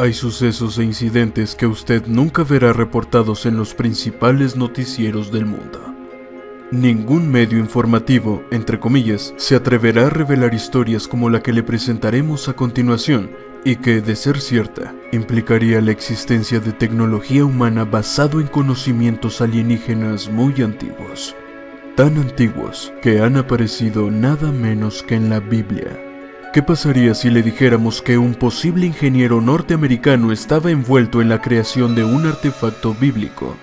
Hay sucesos e incidentes que usted nunca verá reportados en los principales noticieros del mundo. Ningún medio informativo, entre comillas, se atreverá a revelar historias como la que le presentaremos a continuación y que, de ser cierta, implicaría la existencia de tecnología humana basado en conocimientos alienígenas muy antiguos. Tan antiguos que han aparecido nada menos que en la Biblia. ¿Qué pasaría si le dijéramos que un posible ingeniero norteamericano estaba envuelto en la creación de un artefacto bíblico?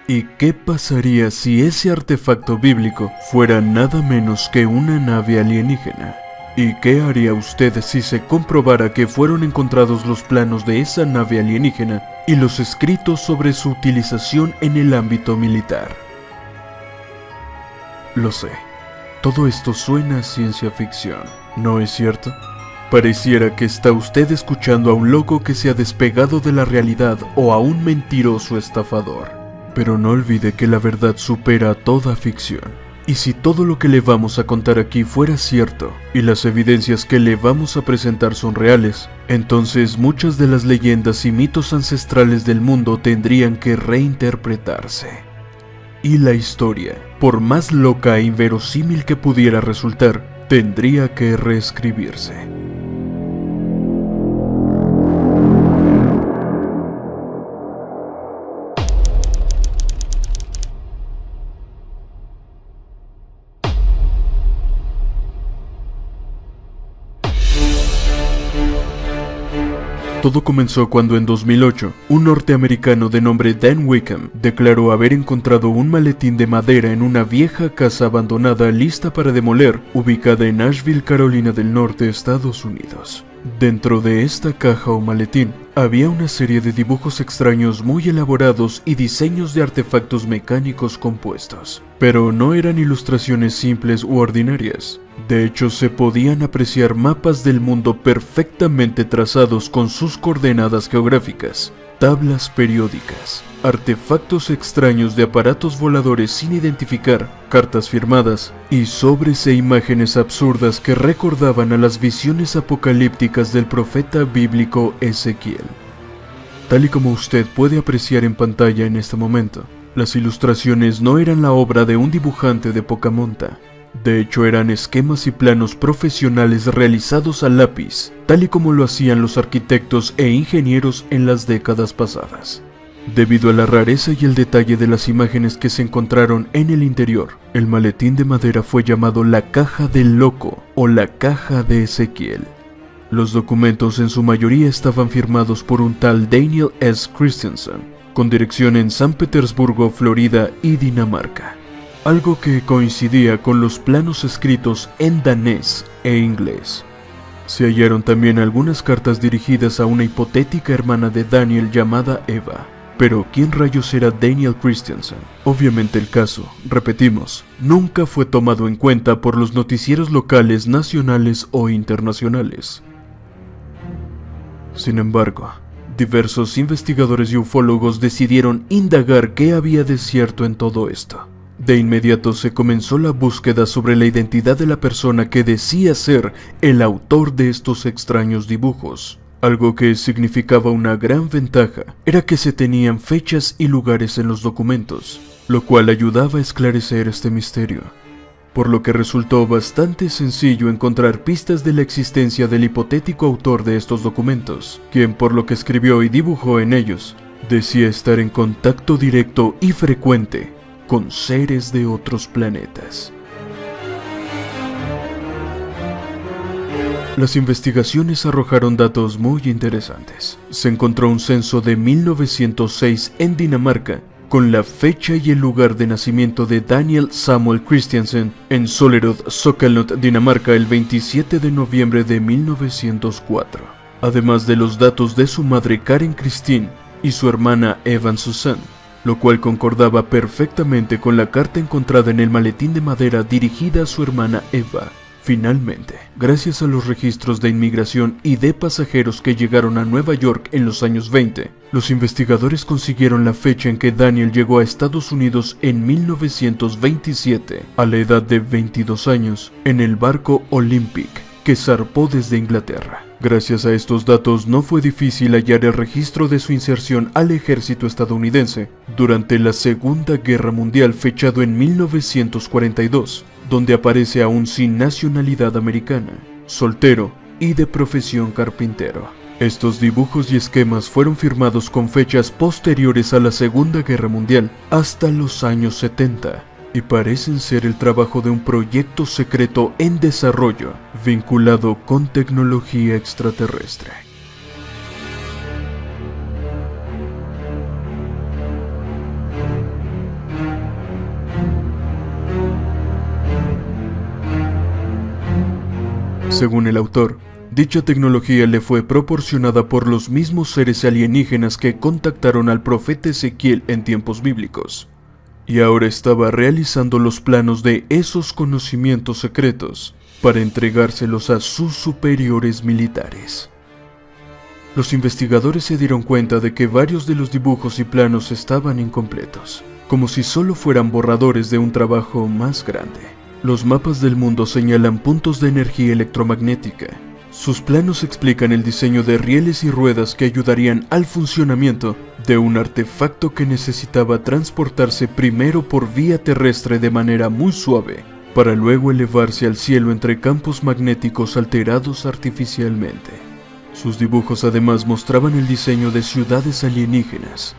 ¿Y qué pasaría si ese artefacto bíblico fuera nada menos que una nave alienígena? ¿Y qué haría usted si se comprobara que fueron encontrados los planos de esa nave alienígena y los escritos sobre su utilización en el ámbito militar? Lo sé, todo esto suena a ciencia ficción, ¿no es cierto? Pareciera que está usted escuchando a un loco que se ha despegado de la realidad o a un mentiroso estafador. Pero no olvide que la verdad supera a toda ficción. Y si todo lo que le vamos a contar aquí fuera cierto, y las evidencias que le vamos a presentar son reales, entonces muchas de las leyendas y mitos ancestrales del mundo tendrían que reinterpretarse. Y la historia, por más loca e inverosímil que pudiera resultar, tendría que reescribirse. Todo comenzó cuando en 2008, un norteamericano de nombre Dan Wickham declaró haber encontrado un maletín de madera en una vieja casa abandonada lista para demoler, ubicada en Asheville, Carolina del Norte, Estados Unidos. Dentro de esta caja o maletín, había una serie de dibujos extraños muy elaborados y diseños de artefactos mecánicos compuestos. Pero no eran ilustraciones simples u ordinarias. De hecho, se podían apreciar mapas del mundo perfectamente trazados con sus coordenadas geográficas, tablas periódicas, artefactos extraños de aparatos voladores sin identificar, cartas firmadas y sobres e imágenes absurdas que recordaban a las visiones apocalípticas del profeta bíblico Ezequiel. Tal y como usted puede apreciar en pantalla en este momento, las ilustraciones no eran la obra de un dibujante de poca monta. De hecho, eran esquemas y planos profesionales realizados a lápiz, tal y como lo hacían los arquitectos e ingenieros en las décadas pasadas. Debido a la rareza y el detalle de las imágenes que se encontraron en el interior, el maletín de madera fue llamado la Caja del Loco o la Caja de Ezequiel. Los documentos en su mayoría estaban firmados por un tal Daniel S. Christensen, con dirección en San Petersburgo, Florida y Dinamarca. Algo que coincidía con los planos escritos en danés e inglés. Se hallaron también algunas cartas dirigidas a una hipotética hermana de Daniel llamada Eva. Pero ¿quién rayos era Daniel Christensen? Obviamente el caso, repetimos, nunca fue tomado en cuenta por los noticieros locales, nacionales o internacionales. Sin embargo, diversos investigadores y ufólogos decidieron indagar qué había de cierto en todo esto. De inmediato se comenzó la búsqueda sobre la identidad de la persona que decía ser el autor de estos extraños dibujos. Algo que significaba una gran ventaja era que se tenían fechas y lugares en los documentos, lo cual ayudaba a esclarecer este misterio. Por lo que resultó bastante sencillo encontrar pistas de la existencia del hipotético autor de estos documentos, quien por lo que escribió y dibujó en ellos, decía estar en contacto directo y frecuente con seres de otros planetas. Las investigaciones arrojaron datos muy interesantes. Se encontró un censo de 1906 en Dinamarca, con la fecha y el lugar de nacimiento de Daniel Samuel Christensen en Sollerød, Sokkelnot, Dinamarca, el 27 de noviembre de 1904. Además de los datos de su madre Karen Christine y su hermana Evan Susan, lo cual concordaba perfectamente con la carta encontrada en el maletín de madera dirigida a su hermana Eva. Finalmente, gracias a los registros de inmigración y de pasajeros que llegaron a Nueva York en los años 20, los investigadores consiguieron la fecha en que Daniel llegó a Estados Unidos en 1927, a la edad de 22 años, en el barco Olympic, que zarpó desde Inglaterra. Gracias a estos datos no fue difícil hallar el registro de su inserción al ejército estadounidense durante la Segunda Guerra Mundial, fechado en 1942, donde aparece aún sin nacionalidad americana, soltero y de profesión carpintero. Estos dibujos y esquemas fueron firmados con fechas posteriores a la Segunda Guerra Mundial, hasta los años 70, y parecen ser el trabajo de un proyecto secreto en desarrollo, vinculado con tecnología extraterrestre. Según el autor, dicha tecnología le fue proporcionada por los mismos seres alienígenas que contactaron al profeta Ezequiel en tiempos bíblicos, y ahora estaba realizando los planos de esos conocimientos secretos para entregárselos a sus superiores militares. Los investigadores se dieron cuenta de que varios de los dibujos y planos estaban incompletos, como si solo fueran borradores de un trabajo más grande. Los mapas del mundo señalan puntos de energía electromagnética. Sus planos explican el diseño de rieles y ruedas que ayudarían al funcionamiento de un artefacto que necesitaba transportarse primero por vía terrestre de manera muy suave, para luego elevarse al cielo entre campos magnéticos alterados artificialmente. Sus dibujos además mostraban el diseño de ciudades alienígenas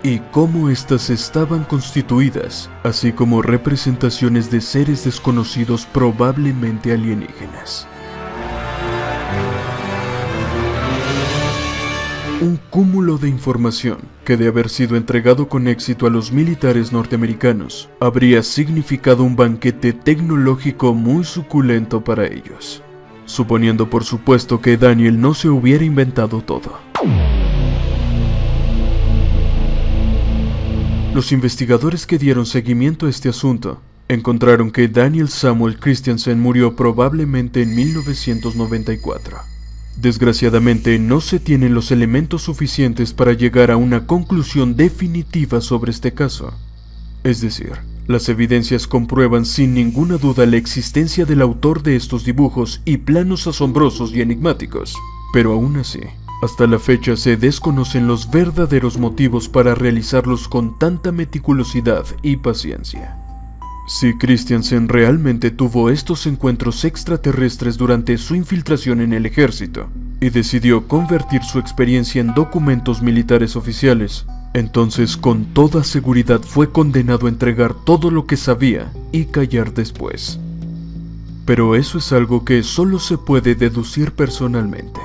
y cómo éstas estaban constituidas, así como representaciones de seres desconocidos probablemente alienígenas. Un cúmulo de información que, de haber sido entregado con éxito a los militares norteamericanos, habría significado un banquete tecnológico muy suculento para ellos, suponiendo por supuesto que Daniel no se hubiera inventado todo. Los investigadores que dieron seguimiento a este asunto encontraron que Daniel Samuel Christensen murió probablemente en 1994. Desgraciadamente, no se tienen los elementos suficientes para llegar a una conclusión definitiva sobre este caso. Es decir, las evidencias comprueban sin ninguna duda la existencia del autor de estos dibujos y planos asombrosos y enigmáticos, pero aún así, hasta la fecha se desconocen los verdaderos motivos para realizarlos con tanta meticulosidad y paciencia. Si Christensen realmente tuvo estos encuentros extraterrestres durante su infiltración en el ejército y decidió convertir su experiencia en documentos militares oficiales, entonces con toda seguridad fue condenado a entregar todo lo que sabía y callar después. Pero eso es algo que solo se puede deducir personalmente.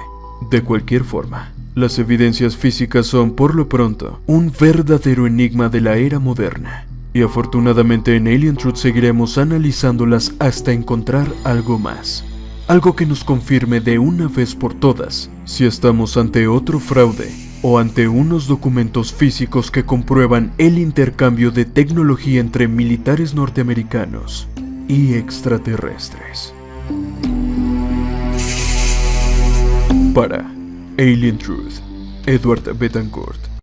De cualquier forma, las evidencias físicas son, por lo pronto, un verdadero enigma de la era moderna. Y afortunadamente en Alien Truth seguiremos analizándolas hasta encontrar algo más. Algo que nos confirme de una vez por todas si estamos ante otro fraude o ante unos documentos físicos que comprueban el intercambio de tecnología entre militares norteamericanos y extraterrestres. Para Alien Truth, Edward Betancourt.